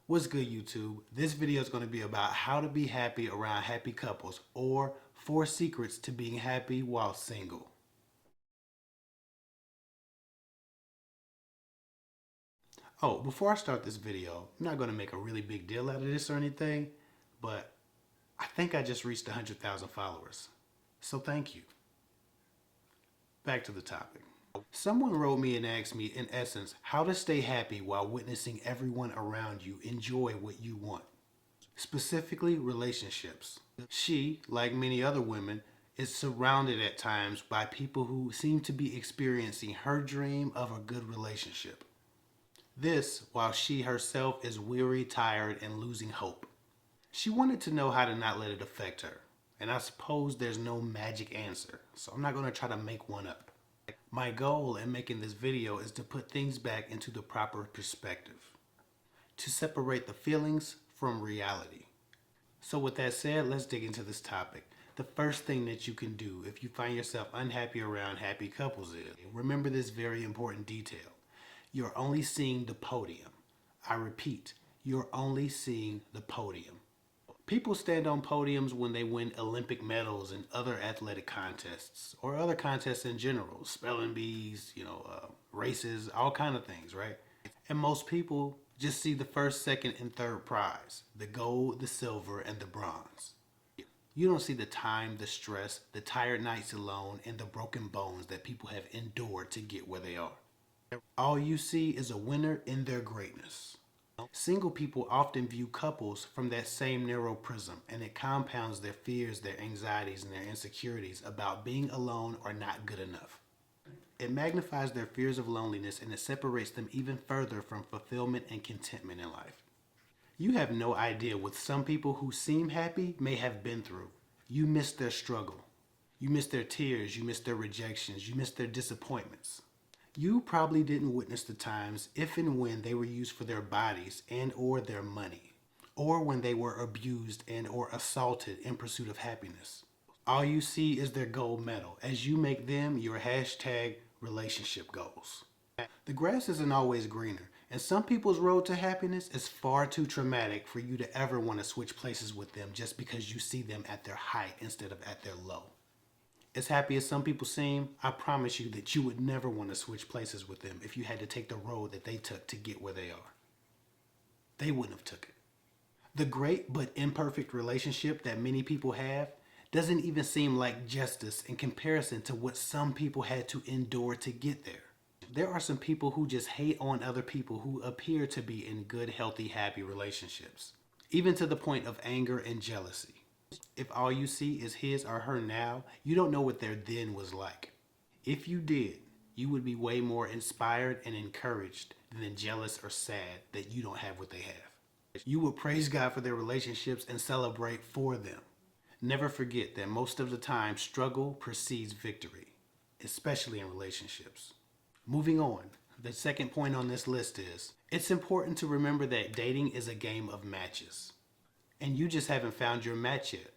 What's good, YouTube? This video is going to be about how to be happy around happy couples, or 4 secrets to being happy while single. Oh, before I start this video, I'm not going to make a really big deal out of this or anything, but I think I just reached 100,000 followers. So thank you. Back to the topic. Someone wrote me and asked me, in essence, how to stay happy while witnessing everyone around you enjoy what you want. Specifically, relationships. She, like many other women, is surrounded at times by people who seem to be experiencing her dream of a good relationship. This, while she herself is weary, tired, and losing hope. She wanted to know how to not let it affect her. And I suppose there's no magic answer, so I'm not going to try to make one up. My goal in making this video is to put things back into the proper perspective, to separate the feelings from reality. So with that said, let's dig into this topic. The first thing that you can do if you find yourself unhappy around happy couples is, remember this very important detail. You're only seeing the podium. I repeat, you're only seeing the podium. People stand on podiums when they win Olympic medals and other athletic contests, or other contests in general, spelling bees, races, all kind of things, right? And most people just see the first, second, and third prize, the gold, the silver, and the bronze. You don't see the time, the stress, the tired nights alone, and the broken bones that people have endured to get where they are. All you see is a winner in their greatness. Single people often view couples from that same narrow prism, and it compounds their fears, their anxieties, and their insecurities about being alone or not good enough. It magnifies their fears of loneliness, and it separates them even further from fulfillment and contentment in life. You have no idea what some people who seem happy may have been through. You miss their struggle. You miss their tears. You miss their rejections. You miss their disappointments. You probably didn't witness the times if and when they were used for their bodies and or their money, or when they were abused and or assaulted in pursuit of happiness. All you see is their gold medal as you make them your hashtag relationship goals. The grass isn't always greener, and some people's road to happiness is far too traumatic for you to ever want to switch places with them just because you see them at their height instead of at their low. As happy as some people seem, I promise you that you would never want to switch places with them if you had to take the road that they took to get where they are. They wouldn't have took it. The great but imperfect relationship that many people have doesn't even seem like justice in comparison to what some people had to endure to get there. There are some people who just hate on other people who appear to be in good, healthy, happy relationships, even to the point of anger and jealousy. If all you see is his or her now, you don't know what their then was like. If you did, you would be way more inspired and encouraged than jealous or sad that you don't have what they have. You would praise God for their relationships and celebrate for them. Never forget that most of the time, struggle precedes victory, especially in relationships. Moving on, the second point on this list is, it's important to remember that dating is a game of matches. And you just haven't found your match yet.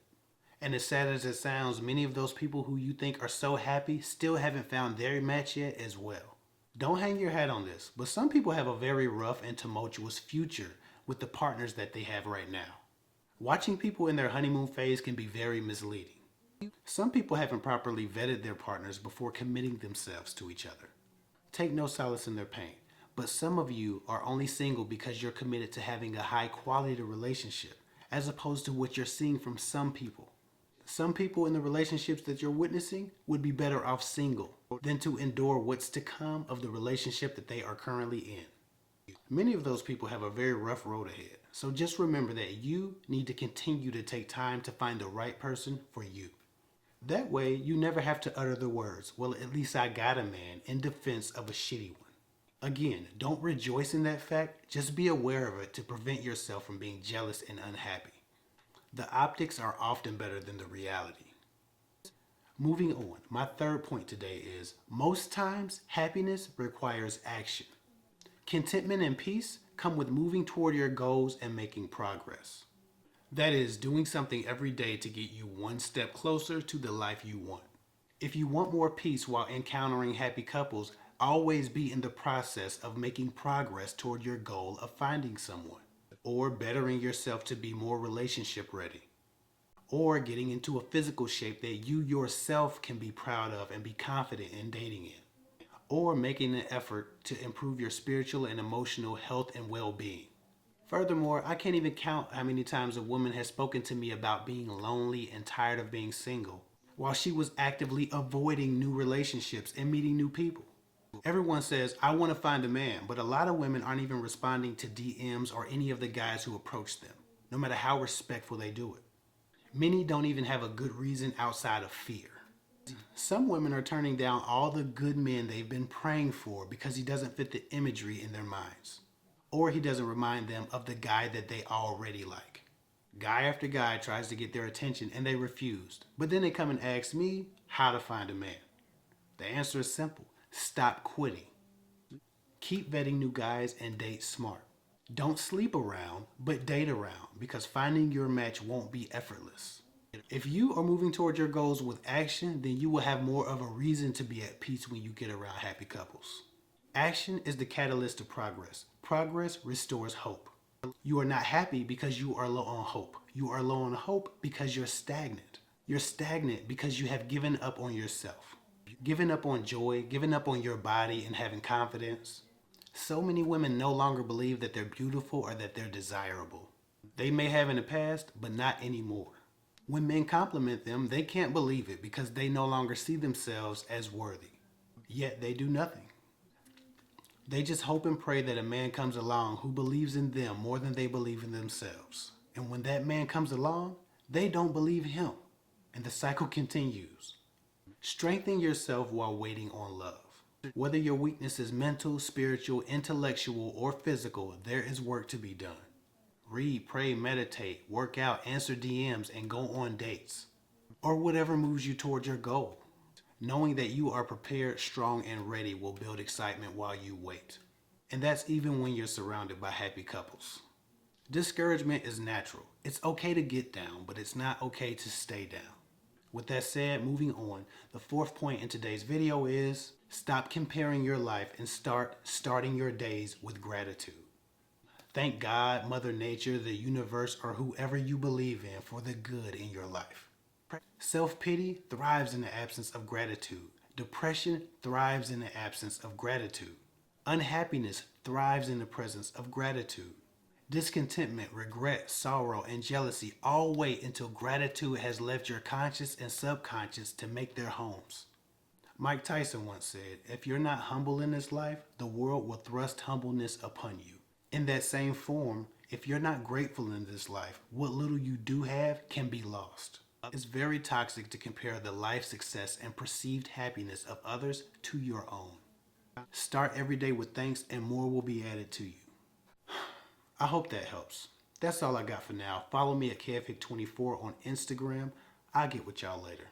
And as sad as it sounds, many of those people who you think are so happy still haven't found their match yet as well. Don't hang your hat on this, but some people have a very rough and tumultuous future with the partners that they have right now. Watching people in their honeymoon phase can be very misleading. Some people haven't properly vetted their partners before committing themselves to each other. Take no solace in their pain, but some of you are only single because you're committed to having a high quality relationship, as opposed to what you're seeing from some people. Some people in the relationships that you're witnessing would be better off single than to endure what's to come of the relationship that they are currently in. Many of those people have a very rough road ahead, so just remember that you need to continue to take time to find the right person for you. That way, you never have to utter the words, "Well, at least I got a man," in defense of a shitty one. Again, don't rejoice in that fact, just be aware of it to prevent yourself from being jealous and unhappy. The optics are often better than the reality. Moving on, my third point today is, most times, happiness requires action. Contentment and peace come with moving toward your goals and making progress. That is, doing something every day to get you one step closer to the life you want. If you want more peace while encountering happy couples, always be in the process of making progress toward your goal of finding someone. or bettering yourself to be more relationship ready, or getting into a physical shape that you yourself can be proud of and be confident in dating in, or making an effort to improve your spiritual and emotional health and well-being. Furthermore, I can't even count how many times a woman has spoken to me about being lonely and tired of being single, while she was actively avoiding new relationships and meeting new people. Everyone says, I want to find a man, but a lot of women aren't even responding to DMs or any of the guys who approach them, no matter how respectful they do it. Many don't even have a good reason outside of fear. Some women are turning down all the good men they've been praying for because he doesn't fit the imagery in their minds, or he doesn't remind them of the guy that they already like. Guy after guy tries to get their attention and they refused, but then they come and ask me how to find a man. The answer is simple. Stop quitting. Keep vetting new guys and date smart. Don't sleep around, but date around, because finding your match won't be effortless. If you are moving toward your goals with action, then you will have more of a reason to be at peace when you get around happy couples. Action is the catalyst to progress. Progress restores hope. You are not happy because you are low on hope. You are low on hope because you're stagnant. You're stagnant because you have given up on yourself. Giving up on joy, giving up on your body and having confidence. So many women no longer believe that they're beautiful or that they're desirable. They may have in the past, but not anymore. When men compliment them, they can't believe it because they no longer see themselves as worthy. Yet they do nothing. They just hope and pray that a man comes along who believes in them more than they believe in themselves. And when that man comes along, they don't believe him. And the cycle continues. Strengthen yourself while waiting on love. Whether your weakness is mental, spiritual, intellectual, or physical, there is work to be done. Read, pray, meditate, work out, answer DMs, and go on dates. Or whatever moves you toward your goal. Knowing that you are prepared, strong, and ready will build excitement while you wait. And that's even when you're surrounded by happy couples. Discouragement is natural. It's okay to get down, but it's not okay to stay down. With that said, moving on, the fourth point in today's video is stop comparing your life and starting your days with gratitude. Thank God, Mother Nature, the universe, or whoever you believe in for the good in your life. Self-pity thrives in the absence of gratitude. Depression thrives in the absence of gratitude. Unhappiness thrives in the presence of gratitude. Discontentment, regret, sorrow, and jealousy all wait until gratitude has left your conscious and subconscious to make their homes. Mike Tyson once said, if you're not humble in this life, the world will thrust humbleness upon you. In that same form, if you're not grateful in this life, what little you do have can be lost. It's very toxic to compare the life success and perceived happiness of others to your own. Start every day with thanks and more will be added to you. I hope that helps. That's all I got for now. Follow me at KevHick24 on Instagram. I'll get with y'all later.